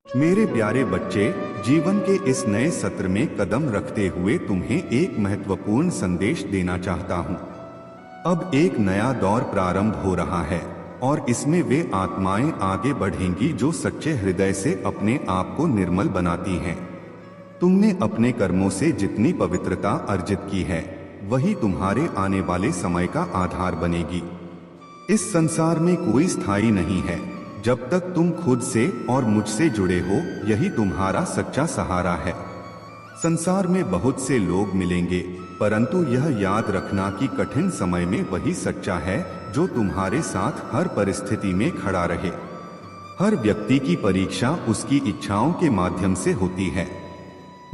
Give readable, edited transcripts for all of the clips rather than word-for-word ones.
मेरे प्यारे बच्चे, जीवन के इस नए सत्र में कदम रखते हुए तुम्हें एक महत्वपूर्ण संदेश देना चाहता हूँ। अब एक नया दौर प्रारंभ हो रहा है और इसमें वे आत्माएं आगे बढ़ेंगी जो सच्चे हृदय से अपने आप को निर्मल बनाती हैं। तुमने अपने कर्मों से जितनी पवित्रता अर्जित की है, वही तुम्हारे आने वाले समय का आधार बनेगी। इस संसार में कोई स्थायी नहीं है। जब तक तुम खुद से और मुझसे जुड़े हो, यही तुम्हारा सच्चा सहारा है। संसार में बहुत से लोग मिलेंगे, परंतु यह याद रखना कि कठिन समय में वही सच्चा है जो तुम्हारे साथ हर परिस्थिति में खड़ा रहे। हर व्यक्ति की परीक्षा उसकी इच्छाओं के माध्यम से होती है।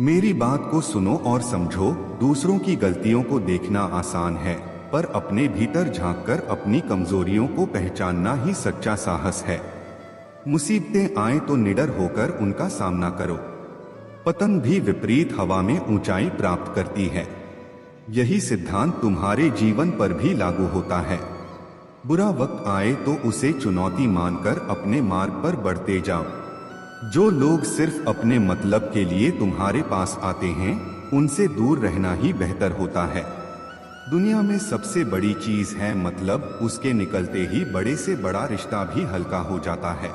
मेरी बात को सुनो और समझो। दूसरों की गलतियों को देखना आसान है, पर अपने भीतर झांककर अपनी कमजोरियों को पहचानना ही सच्चा साहस है। मुसीबतें आए तो निडर होकर उनका सामना करो। पतन भी विपरीत हवा में ऊंचाई प्राप्त करती है। यही सिद्धांत तुम्हारे जीवन पर भी लागू होता है। बुरा वक्त आए तो उसे चुनौती मानकर अपने मार्ग पर बढ़ते जाओ। जो लोग सिर्फ अपने मतलब के लिए तुम्हारे पास आते हैं, उनसे दूर रहना ही बेहतर होता है। दुनिया में सबसे बड़ी चीज है मतलब, उसके निकलते ही बड़े से बड़ा रिश्ता भी हल्का हो जाता है।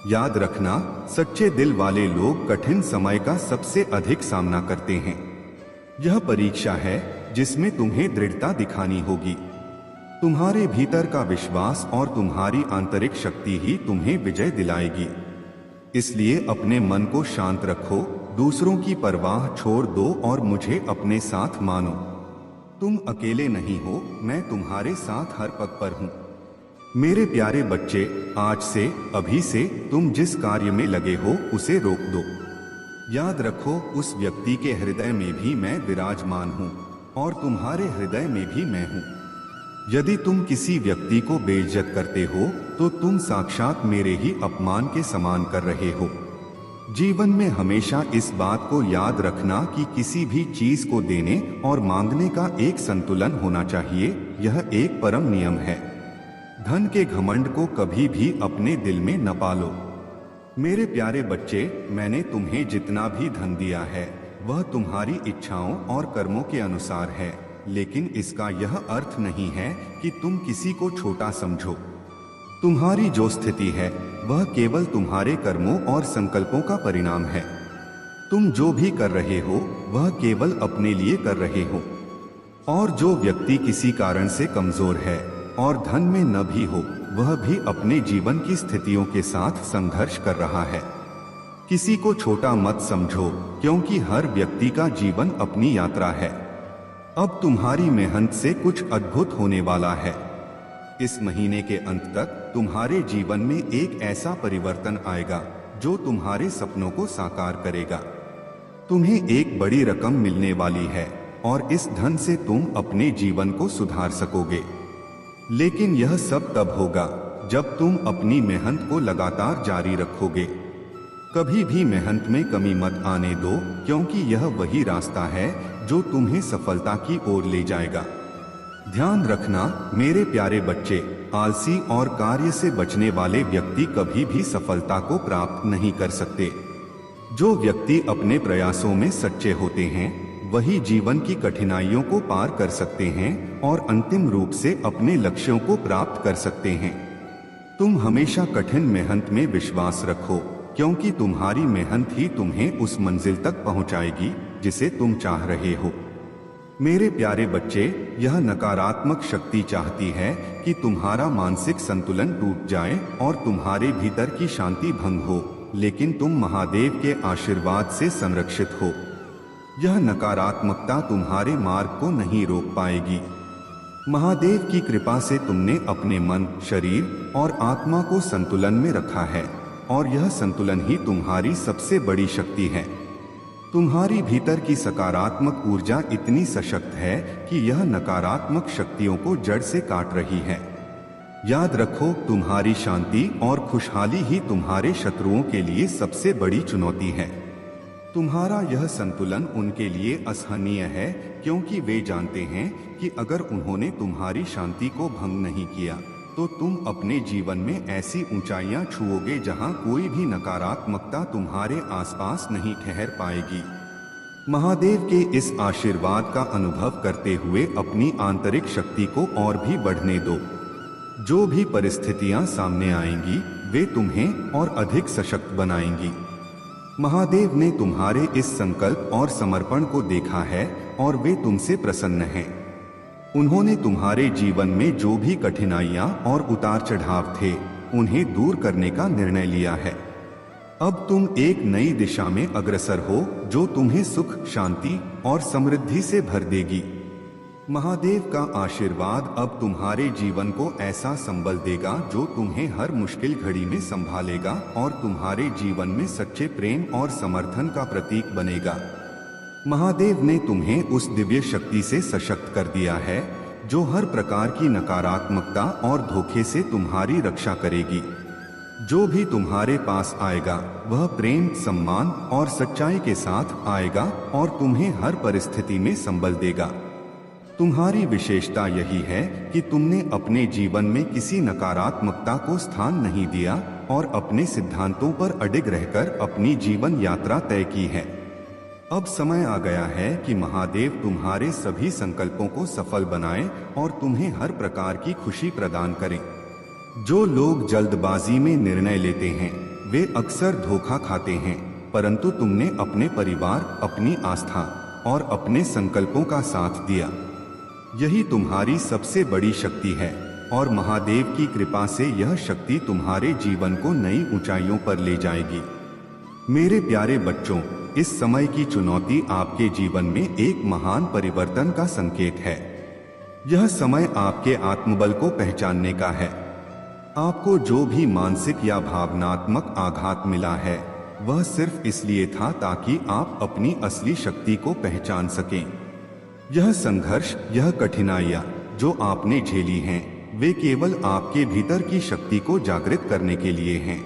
याद रखना, सच्चे दिल वाले लोग कठिन समय का सबसे अधिक सामना करते हैं। यह परीक्षा है जिसमें तुम्हें दृढ़ता दिखानी होगी। तुम्हारे भीतर का विश्वास और तुम्हारी आंतरिक शक्ति ही तुम्हें विजय दिलाएगी। इसलिए अपने मन को शांत रखो, दूसरों की परवाह छोड़ दो और मुझे अपने साथ मानो। तुम अकेले नहीं हो, मैं तुम्हारे साथ हर पग पर हूँ। मेरे प्यारे बच्चे, आज से, अभी से तुम जिस कार्य में लगे हो उसे रोक दो। याद रखो, उस व्यक्ति के हृदय में भी मैं विराजमान हूँ और तुम्हारे हृदय में भी मैं हूँ। यदि तुम किसी व्यक्ति को बेइज्जत करते हो तो तुम साक्षात मेरे ही अपमान के समान कर रहे हो। जीवन में हमेशा इस बात को याद रखना कि किसी भी चीज को देने और मांगने का एक संतुलन होना चाहिए। यह एक परम नियम है। धन के घमंड को कभी भी अपने दिल में न पालो। मेरे प्यारे बच्चे, मैंने तुम्हें जितना भी धन दिया है वह तुम्हारी इच्छाओं और कर्मों के अनुसार है, लेकिन इसका यह अर्थ नहीं है कि तुम किसी को छोटा समझो। तुम्हारी जो स्थिति है वह केवल तुम्हारे कर्मों और संकल्पों का परिणाम है। तुम जो भी कर रहे हो वह केवल अपने लिए कर रहे हो। और जो व्यक्ति किसी कारण से कमजोर है और धन में न भी हो, वह भी अपने जीवन की स्थितियों के साथ संघर्ष कर रहा है। किसी को छोटा मत समझो, क्योंकि हर व्यक्ति का जीवन अपनी यात्रा है। अब तुम्हारी मेहनत से कुछ अद्भुत होने वाला है। इस महीने के अंत तक तुम्हारे जीवन में एक ऐसा परिवर्तन आएगा जो तुम्हारे सपनों को साकार करेगा। तुम्हें एक बड़ी रकम मिलने वाली है और इस धन से तुम अपने जीवन को सुधार सकोगे। लेकिन यह सब तब होगा जब तुम अपनी मेहनत को लगातार जारी रखोगे। कभी भी मेहनत में कमी मत आने दो, क्योंकि यह वही रास्ता है जो तुम्हें सफलता की ओर ले जाएगा। ध्यान रखना मेरे प्यारे बच्चे, आलसी और कार्य से बचने वाले व्यक्ति कभी भी सफलता को प्राप्त नहीं कर सकते। जो व्यक्ति अपने प्रयासों में सच्चे होते हैं वही जीवन की कठिनाइयों को पार कर सकते हैं और अंतिम रूप से अपने लक्ष्यों को प्राप्त कर सकते हैं। तुम हमेशा कठिन मेहनत में विश्वास रखो, क्योंकि तुम्हारी मेहनत ही तुम्हें उस मंजिल तक पहुंचाएगी जिसे तुम चाह रहे हो। मेरे प्यारे बच्चे, यह नकारात्मक शक्ति चाहती है कि तुम्हारा मानसिक संतुलन टूट जाए और तुम्हारे भीतर की शांति भंग हो, लेकिन तुम महादेव के आशीर्वाद से संरक्षित हो। यह नकारात्मकता तुम्हारे मार्ग को नहीं रोक पाएगी। महादेव की कृपा से तुमने अपने मन, शरीर और आत्मा को संतुलन में रखा है और यह संतुलन ही तुम्हारी सबसे बड़ी शक्ति है। तुम्हारी भीतर की सकारात्मक ऊर्जा इतनी सशक्त है कि यह नकारात्मक शक्तियों को जड़ से काट रही है। याद रखो, तुम्हारी शांति और खुशहाली ही तुम्हारे शत्रुओं के लिए सबसे बड़ी चुनौती है। तुम्हारा यह संतुलन उनके लिए असहनीय है, क्योंकि वे जानते हैं कि अगर उन्होंने तुम्हारी शांति को भंग नहीं किया तो तुम अपने जीवन में ऐसी ऊंचाइयां छुओगे जहां कोई भी नकारात्मकता तुम्हारे आसपास नहीं ठहर पाएगी। महादेव के इस आशीर्वाद का अनुभव करते हुए अपनी आंतरिक शक्ति को और भी बढ़ने दो। जो भी परिस्थितियां सामने आएंगी वे तुम्हें और अधिक सशक्त बनाएंगी। महादेव ने तुम्हारे इस संकल्प और समर्पण को देखा है और वे तुमसे प्रसन्न हैं। उन्होंने तुम्हारे जीवन में जो भी कठिनाइयां और उतार चढ़ाव थे उन्हें दूर करने का निर्णय लिया है। अब तुम एक नई दिशा में अग्रसर हो जो तुम्हें सुख, शांति और समृद्धि से भर देगी। महादेव का आशीर्वाद अब तुम्हारे जीवन को ऐसा संबल देगा जो तुम्हें हर मुश्किल घड़ी में संभालेगा और तुम्हारे जीवन में सच्चे प्रेम और समर्थन का प्रतीक बनेगा। महादेव ने तुम्हें उस दिव्य शक्ति से सशक्त कर दिया है जो हर प्रकार की नकारात्मकता और धोखे से तुम्हारी रक्षा करेगी। जो भी तुम्हारे पास आएगा वह प्रेम, सम्मान और सच्चाई के साथ आएगा और तुम्हें हर परिस्थिति में संबल देगा। तुम्हारी विशेषता यही है कि तुमने अपने जीवन में किसी नकारात्मकता को स्थान नहीं दिया और अपने सिद्धांतों पर अडिग रहकर अपनी जीवन यात्रा तय की है। अब समय आ गया है कि महादेव तुम्हारे सभी संकल्पों को सफल बनाएं और तुम्हें हर प्रकार की खुशी प्रदान करें। जो लोग जल्दबाजी में निर्णय लेते हैं वे अक्सर धोखा खाते हैं, परंतु तुमने अपने परिवार, अपनी आस्था और अपने संकल्पों का साथ दिया। यही तुम्हारी सबसे बड़ी शक्ति है और महादेव की कृपा से यह शक्ति तुम्हारे जीवन को नई ऊंचाइयों पर ले जाएगी। मेरे प्यारे बच्चों, इस समय की चुनौती आपके जीवन में एक महान परिवर्तन का संकेत है। यह समय आपके आत्मबल को पहचानने का है। आपको जो भी मानसिक या भावनात्मक आघात मिला है वह सिर्फ इसलिए था ताकि आप अपनी असली शक्ति को पहचान सकें। यह संघर्ष, यह कठिनाइयां जो आपने झेली हैं वे केवल आपके भीतर की शक्ति को जागृत करने के लिए हैं।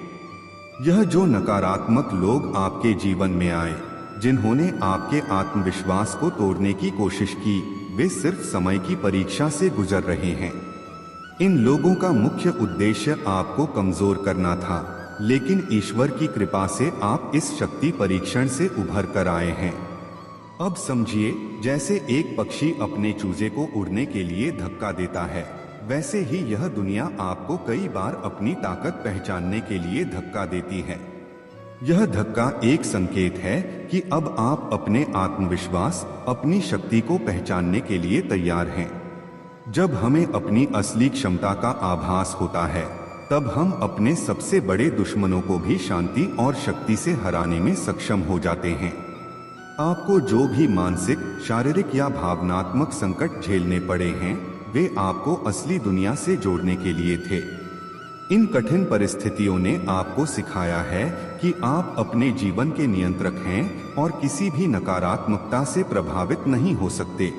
यह जो नकारात्मक लोग आपके जीवन में आए, जिन्होंने आपके आत्मविश्वास को तोड़ने की कोशिश की, वे सिर्फ समय की परीक्षा से गुजर रहे हैं। इन लोगों का मुख्य उद्देश्य आपको कमजोर करना था, लेकिन ईश्वर की कृपा से आप इस शक्ति परीक्षण से उभर कर आए हैं। अब समझिए, जैसे एक पक्षी अपने चूजे को उड़ने के लिए धक्का देता है, वैसे ही यह दुनिया आपको कई बार अपनी ताकत पहचानने के लिए धक्का देती है। यह धक्का एक संकेत है कि अब आप अपने आत्मविश्वास, अपनी शक्ति को पहचानने के लिए तैयार हैं। जब हमें अपनी असली क्षमता का आभास होता है, तब हम अपने सबसे बड़े दुश्मनों को भी शांति और शक्ति से हराने में सक्षम हो जाते हैं। आपको जो भी मानसिक, शारीरिक या भावनात्मक संकट झेलने पड़े हैं, वे आपको असली दुनिया से जोड़ने के लिए थे। इन कठिन परिस्थितियों ने आपको सिखाया है कि आप अपने जीवन के नियंत्रक हैं और किसी भी नकारात्मकता से प्रभावित नहीं हो सकते।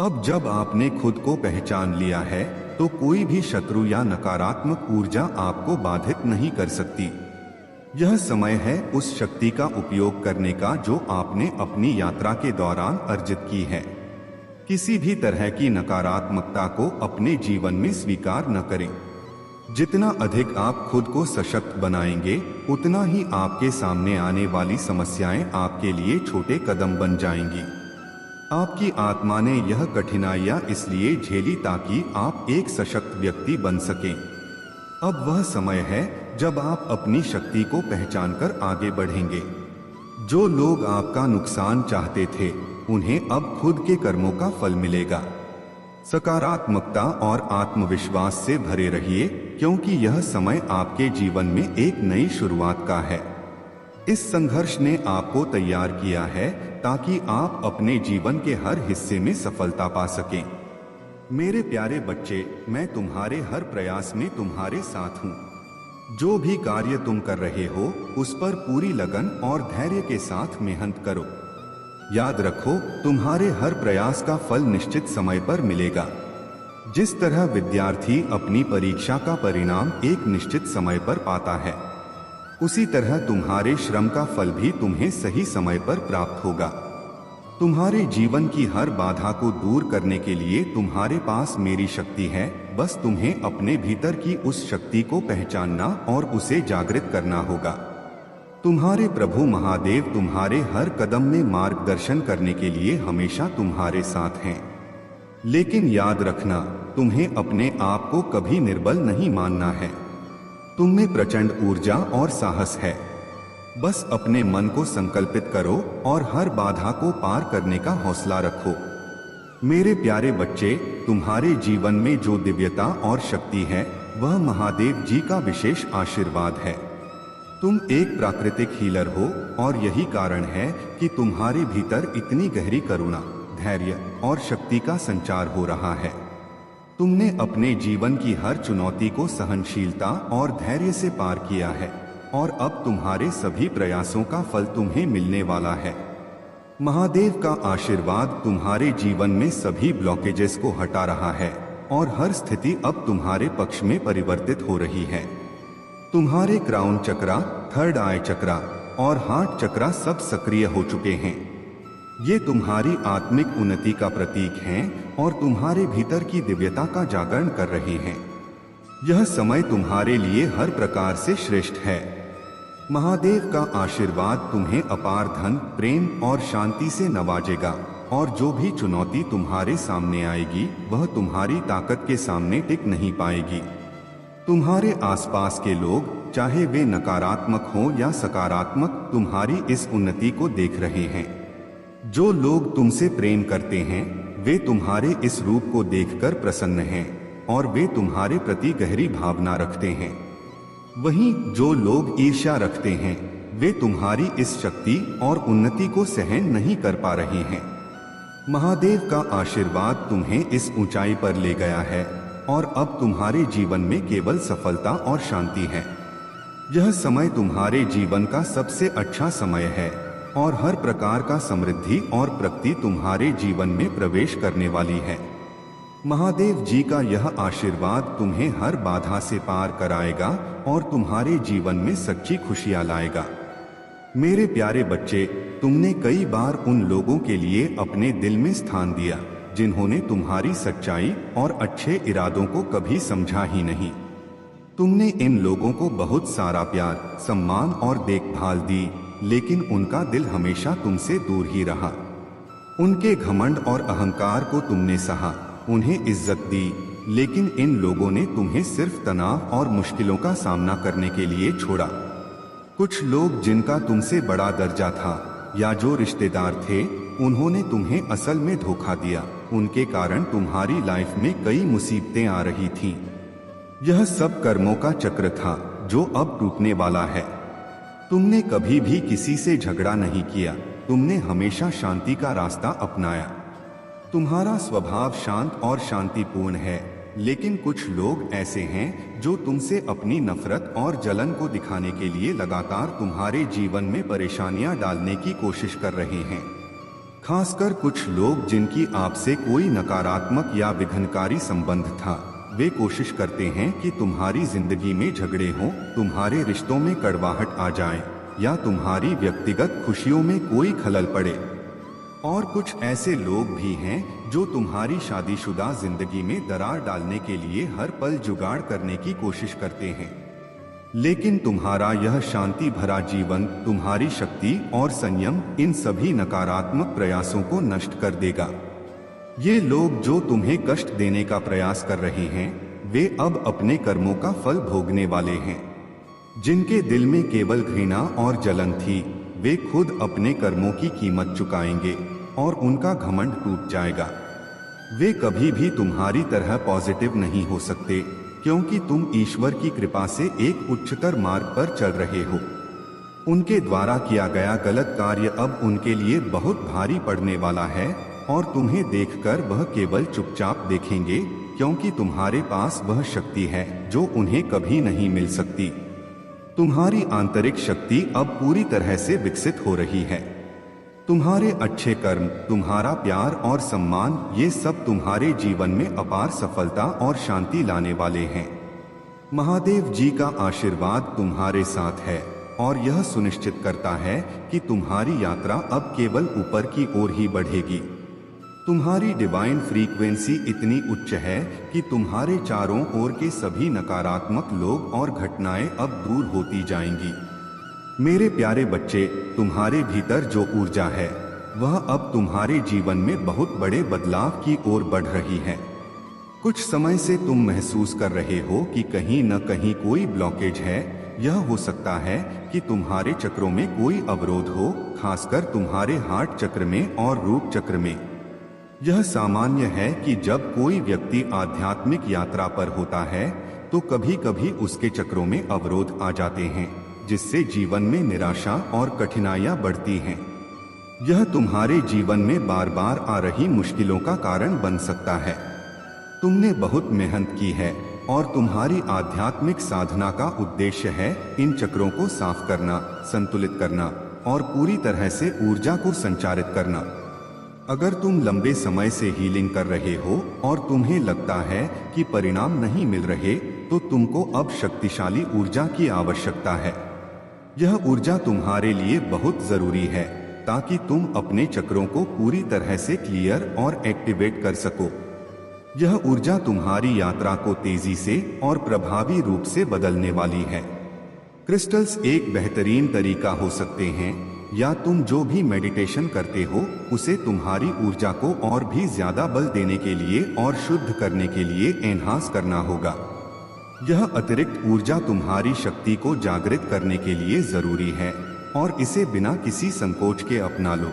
अब जब आपने खुद को पहचान लिया है, तो कोई भी शत्रु या नकारात्मक ऊर्जा आपको बाधित नहीं कर सकती। यह समय है उस शक्ति का उपयोग करने का जो आपने अपनी यात्रा के दौरान अर्जित की है। किसी भी तरह की नकारात्मकता को अपने जीवन में स्वीकार न करें। जितना अधिक आप खुद को सशक्त बनाएंगे, उतना ही आपके सामने आने वाली समस्याएं आपके लिए छोटे कदम बन जाएंगी। आपकी आत्मा ने यह कठिनाइयां इसलिए झेली ताकि आप एक सशक्त व्यक्ति बन सकें। अब वह समय है जब आप अपनी शक्ति को पहचानकर आगे बढ़ेंगे। जो लोग आपका नुकसान चाहते थे, उन्हें अब खुद के कर्मों का फल मिलेगा। सकारात्मकता और आत्मविश्वास से भरे रहिए, क्योंकि यह समय आपके जीवन में एक नई शुरुआत का है। इस संघर्ष ने आपको तैयार किया है ताकि आप अपने जीवन के हर हिस्से में सफलता पा सकें। मेरे प्यारे बच्चे, मैं तुम्हारे हर प्रयास में तुम्हारे साथ हूँ। जो भी कार्य तुम कर रहे हो, उस पर पूरी लगन और धैर्य के साथ मेहनत करो। याद रखो, तुम्हारे हर प्रयास का फल निश्चित समय पर मिलेगा। जिस तरह विद्यार्थी अपनी परीक्षा का परिणाम एक निश्चित समय पर पाता है, उसी तरह तुम्हारे श्रम का फल भी तुम्हें सही समय पर प्राप्त होगा। तुम्हारे जीवन की हर बाधा को दूर करने के लिए तुम्हारे पास मेरी शक्ति है, बस तुम्हें अपने भीतर की उस शक्ति को पहचानना और उसे जागृत करना होगा। तुम्हारे प्रभु महादेव तुम्हारे हर कदम में मार्गदर्शन करने के लिए हमेशा तुम्हारे साथ हैं। लेकिन याद रखना, तुम्हें अपने आप को कभी निर्बल नहीं मानना है। तुम में प्रचंड ऊर्जा और साहस है। बस अपने मन को संकल्पित करो और हर बाधा को पार करने का हौसला रखो। मेरे प्यारे बच्चे, तुम्हारे जीवन में जो दिव्यता और शक्ति है वह महादेव जी का विशेष आशीर्वाद है। तुम एक प्राकृतिक हीलर हो और यही कारण है कि तुम्हारे भीतर इतनी गहरी करुणा, धैर्य और शक्ति का संचार हो रहा है। तुमने अपने जीवन की हर चुनौती को सहनशीलता और धैर्य से पार किया है और अब तुम्हारे सभी प्रयासों का फल तुम्हें मिलने वाला है। महादेव का आशीर्वाद तुम्हारे जीवन में सभी ब्लॉकेजेस को हटा रहा है और हर स्थिति अब तुम्हारे पक्ष में परिवर्तित हो रही है। तुम्हारे क्राउन चक्रा, थर्ड आई चक्रा और हार्ट चक्रा सब सक्रिय हो चुके हैं। ये तुम्हारी आत्मिक उन्नति का प्रतीक हैं और तुम्हारे भीतर की दिव्यता का जागरण कर रहे हैं। यह समय तुम्हारे लिए हर प्रकार से श्रेष्ठ है। महादेव का आशीर्वाद तुम्हें अपार धन, प्रेम और शांति से नवाजेगा और जो भी चुनौती तुम्हारे सामने आएगी वह तुम्हारी ताकत के सामने टिक नहीं पाएगी। तुम्हारे आसपास के लोग, चाहे वे नकारात्मक हों या सकारात्मक, तुम्हारी इस उन्नति को देख रहे हैं। जो लोग तुमसे प्रेम करते हैं वे तुम्हारे इस रूप को देखकर प्रसन्न हैं और वे तुम्हारे प्रति गहरी भावना रखते हैं। वहीं जो लोग ईर्ष्या रखते हैं वे तुम्हारी इस शक्ति और उन्नति को सहन नहीं कर पा रहे हैं। महादेव का आशीर्वाद तुम्हें इस ऊंचाई पर ले गया है और अब तुम्हारे जीवन में केवल सफलता और शांति है। यह समय तुम्हारे जीवन का सबसे अच्छा समय है और हर प्रकार का समृद्धि और प्रगति तुम्हारे जीवन में प्रवेश करने वाली है। महादेव जी का यह आशीर्वाद तुम्हें हर बाधा से पार कराएगा और तुम्हारे जीवन में सच्ची खुशियां लाएगा। मेरे प्यारे बच्चे, तुमने कई बार उन लोगों के लिए अपने दिल में स्थान दिया जिन्होंने तुम्हारी सच्चाई और अच्छे इरादों को कभी समझा ही नहीं। तुमने इन लोगों को बहुत सारा प्यार, सम्मान और देखभाल दी, लेकिन उनका दिल हमेशा तुमसे दूर ही रहा। उनके घमंड और अहंकार को तुमने सहा, उन्हें इज्जत दी, लेकिन इन लोगों ने तुम्हें सिर्फ तनाव और मुश्किलों का सामना करने के लिए छोड़ा। कुछ लोग जिनका तुमसे बड़ा दर्जा था या जो रिश्तेदार थे, उन्होंने तुम्हें असल में धोखा दिया। उनके कारण तुम्हारी लाइफ में कई मुसीबतें आ रही थीं। यह सब कर्मों का चक्र था जो अब टूटने वाला है। तुमने कभी भी किसी से झगड़ा नहीं किया, तुमने हमेशा शांति का रास्ता अपनाया। तुम्हारा स्वभाव शांत और शांतिपूर्ण है, लेकिन कुछ लोग ऐसे हैं जो तुमसे अपनी नफरत और जलन को दिखाने के लिए लगातार तुम्हारे जीवन में परेशानियां डालने की कोशिश कर रहे हैं। खासकर कुछ लोग जिनकी आपसे कोई नकारात्मक या विघ्नकारी संबंध था, वे कोशिश करते हैं कि तुम्हारी जिंदगी में झगड़े हों, तुम्हारे रिश्तों में कड़वाहट आ जाए या तुम्हारी व्यक्तिगत खुशियों में कोई खलल पड़े। और कुछ ऐसे लोग भी हैं जो तुम्हारी शादीशुदा जिंदगी में दरार डालने के लिए हर पल जुगाड़ करने की कोशिश करते हैं। लेकिन तुम्हारा यह शांति भरा जीवन, तुम्हारी शक्ति और संयम इन सभी नकारात्मक प्रयासों को नष्ट कर देगा। ये लोग जो तुम्हें कष्ट देने का प्रयास कर रहे हैं, वे अब अपने कर्मों का फल भोगने वाले हैं। जिनके दिल में केवल घृणा और जलन थी, वे खुद अपने कर्मों की कीमत चुकाएंगे और उनका घमंड टूट जाएगा। वे कभी भी तुम्हारी तरह पॉजिटिव नहीं हो सकते, क्योंकि तुम ईश्वर की कृपा से एक उच्चतर मार्ग पर चल रहे हो। उनके द्वारा किया गया गलत कार्य अब उनके लिए बहुत भारी पड़ने वाला है और तुम्हें देखकर वह केवल चुपचाप देखेंगे, क्योंकि तुम्हारे पास वह शक्ति है जो उन्हें कभी नहीं मिल सकती। तुम्हारी आंतरिक शक्ति अब पूरी तरह से विकसित हो रही है। तुम्हारे अच्छे कर्म, तुम्हारा प्यार और सम्मान, ये सब तुम्हारे जीवन में अपार सफलता और शांति लाने वाले हैं। महादेव जी का आशीर्वाद तुम्हारे साथ है और यह सुनिश्चित करता है कि तुम्हारी यात्रा अब केवल ऊपर की ओर ही बढ़ेगी। तुम्हारी डिवाइन फ्रीक्वेंसी इतनी उच्च है कि तुम्हारे चारों ओर के सभी नकारात्मक लोग और घटनाएं अब दूर होती जाएंगी। मेरे प्यारे बच्चे, तुम्हारे भीतर जो ऊर्जा है वह अब तुम्हारे जीवन में बहुत बड़े बदलाव की ओर बढ़ रही है। कुछ समय से तुम महसूस कर रहे हो कि कहीं न कहीं कोई ब्लॉकेज है। यह हो सकता है कि तुम्हारे चक्रों में कोई अवरोध हो, खासकर तुम्हारे हार्ट चक्र में और रूट चक्र में। यह सामान्य है कि जब कोई व्यक्ति आध्यात्मिक यात्रा पर होता है तो कभी कभी उसके चक्रों में अवरोध आ जाते हैं, जिससे जीवन में निराशा और कठिनाइयां बढ़ती हैं। यह तुम्हारे जीवन में बार बार आ रही मुश्किलों का कारण बन सकता है। तुमने बहुत मेहनत की है और तुम्हारी आध्यात्मिक साधना का उद्देश्य है इन चक्रों को साफ करना, संतुलित करना और पूरी तरह से ऊर्जा को संचारित करना। अगर तुम लंबे समय से हीलिंग कर रहे हो और तुम्हें लगता है कि परिणाम नहीं मिल रहे, तो तुमको अब शक्तिशाली ऊर्जा की आवश्यकता है। यह ऊर्जा तुम्हारे लिए बहुत जरूरी है ताकि तुम अपने चक्रों को पूरी तरह से क्लियर और एक्टिवेट कर सको। यह ऊर्जा तुम्हारी यात्रा को तेजी से और प्रभावी रूप से बदलने वाली है। क्रिस्टल्स एक बेहतरीन तरीका हो सकते हैं, या तुम जो भी मेडिटेशन करते हो उसे तुम्हारी ऊर्जा को और भी ज्यादा बल देने के लिए और शुद्ध करने के लिए एनहांस करना होगा। यह अतिरिक्त ऊर्जा तुम्हारी शक्ति को जागृत करने के लिए जरूरी है और इसे बिना किसी संकोच के अपना लो।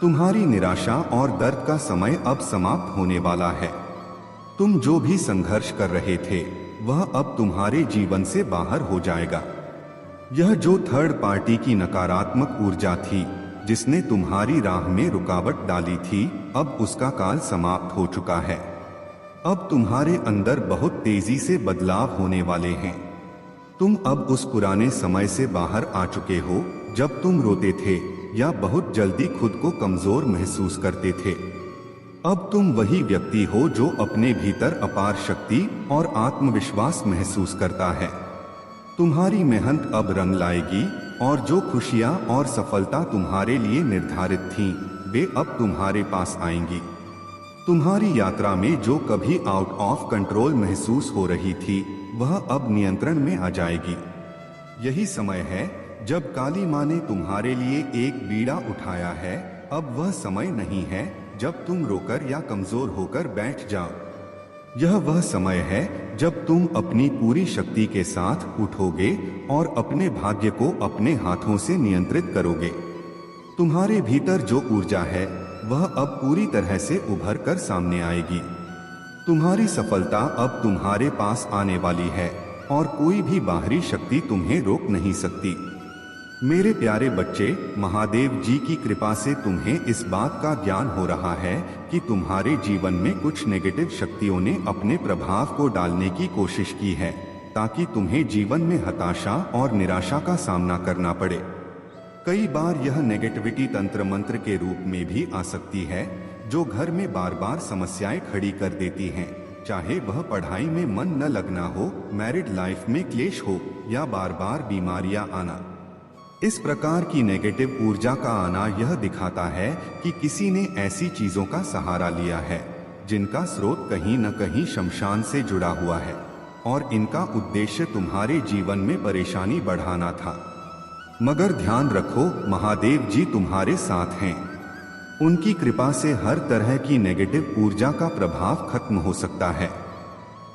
तुम्हारी निराशा और दर्द का समय अब समाप्त होने वाला है। तुम जो भी संघर्ष कर रहे थे वह अब तुम्हारे जीवन से बाहर हो जाएगा। यह जो थर्ड पार्टी की नकारात्मक ऊर्जा थी जिसने तुम्हारी राह में रुकावट डाली थी, अब उसका काल समाप्त हो चुका है। अब तुम्हारे अंदर बहुत तेजी से बदलाव होने वाले हैं। तुम अब उस पुराने समय से बाहर आ चुके हो जब तुम रोते थे या बहुत जल्दी खुद को कमजोर महसूस करते थे। अब तुम वही व्यक्ति हो जो अपने भीतर अपार शक्ति और आत्मविश्वास महसूस करता है। तुम्हारी मेहनत अब रंग लाएगी और जो खुशियां और सफलता तुम्हारे लिए निर्धारित थीं, वे अब तुम्हारे पास आएंगी। तुम्हारी यात्रा में जो कभी आउट ऑफ कंट्रोल महसूस हो रही थी वह अब नियंत्रण में आ जाएगी। यही समय है जब काली माँ ने तुम्हारे लिए एक बीड़ा उठाया है। अब वह समय नहीं है जब तुम रोकर या कमजोर होकर बैठ जाओ। यह वह समय है जब तुम अपनी पूरी शक्ति के साथ उठोगे और अपने भाग्य को अपने हाथों से नियंत्रित करोगे। तुम्हारे भीतर जो ऊर्जा है वह अब पूरी तरह से उभर कर सामने आएगी। तुम्हारी सफलता अब तुम्हारे पास आने वाली है और कोई भी बाहरी शक्ति तुम्हें रोक नहीं सकती। मेरे प्यारे बच्चे, महादेव जी की कृपा से तुम्हें इस बात का ज्ञान हो रहा है कि तुम्हारे जीवन में कुछ नेगेटिव शक्तियों ने अपने प्रभाव को डालने की कोशिश की है ताकि तुम्हें जीवन में हताशा और निराशा का सामना करना पड़े। कई बार यह नेगेटिविटी तंत्र मंत्र के रूप में भी आ सकती है जो घर में बार बार समस्याएं खड़ी कर देती हैं, चाहे वह पढ़ाई में मन न लगना हो, मैरिड लाइफ में क्लेश हो या बार बार बीमारियां आना। इस प्रकार की नेगेटिव ऊर्जा का आना यह दिखाता है कि किसी ने ऐसी चीजों का सहारा लिया है जिनका स्रोत कहीं न कहीं शमशान से जुड़ा हुआ है और इनका उद्देश्य तुम्हारे जीवन में परेशानी बढ़ाना था। मगर ध्यान रखो, महादेव जी तुम्हारे साथ हैं। उनकी कृपा से हर तरह की नेगेटिव ऊर्जा का प्रभाव खत्म हो सकता है।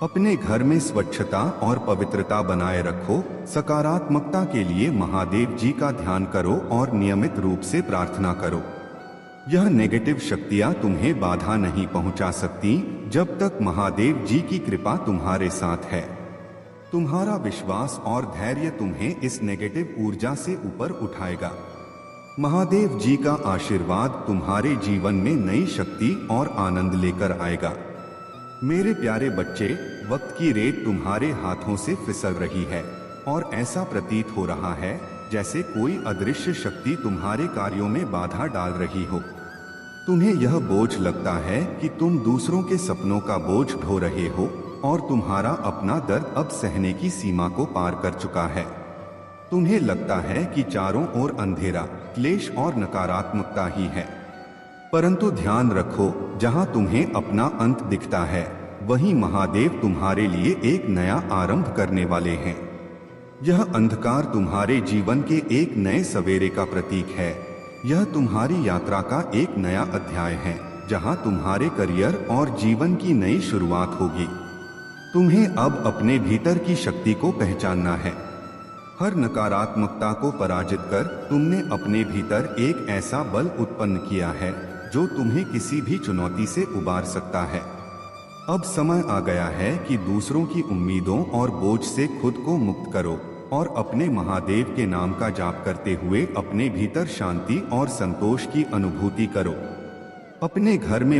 अपने घर में स्वच्छता और पवित्रता बनाए रखो। सकारात्मकता के लिए महादेव जी का ध्यान करो और नियमित रूप से प्रार्थना करो। यह नेगेटिव शक्तियां तुम्हें बाधा नहीं पहुंचा सकती जब तक महादेव जी की कृपा तुम्हारे साथ है। तुम्हारा विश्वास और धैर्य तुम्हें इस नेगेटिव ऊर्जा से ऊपर उठाएगा। महादेव जी का आशीर्वाद तुम्हारे जीवन में नई शक्ति और आनंद लेकर आएगा। मेरे प्यारे बच्चे, वक्त की रेत तुम्हारे हाथों से फिसल रही है और ऐसा प्रतीत हो रहा है जैसे कोई अदृश्य शक्ति तुम्हारे कार्यों में बाधा डाल रही हो। तुम्हें यह बोझ लगता है कि तुम दूसरों के सपनों का बोझ ढो रहे हो और तुम्हारा अपना दर्द अब सहने की सीमा को पार कर चुका है। तुम्हें लगता है कि चारों ओर अंधेरा, क्लेश और नकारात्मकता ही है। परंतु ध्यान रखो, जहां तुम्हें अपना अंत दिखता है, वहीं महादेव तुम्हारे लिए एक नया आरंभ करने वाले हैं। यह अंधकार तुम्हारे जीवन के एक नए सवेरे का प्रतीक है। यह तुम्हारी यात्रा का एक नया अध्याय है, जहां तुम्हारे करियर और जीवन की नई शुरुआत होगी। तुम्हें अब अपने भीतर की शक्ति को पहचानना है। हर नकारात्मकता को पराजित कर तुमने अपने भीतर एक ऐसा बल उत्पन्न किया है जो तुम्हें किसी भी चुनौती से उबार सकता है। अब समय आ गया है कि दूसरों की उम्मीदों और बोझ से खुद को मुक्त करो और अपने महादेव के नाम का जाप करते हुए अपने भीतर शांति और संतोष की अनुभूति करो। अपने घर में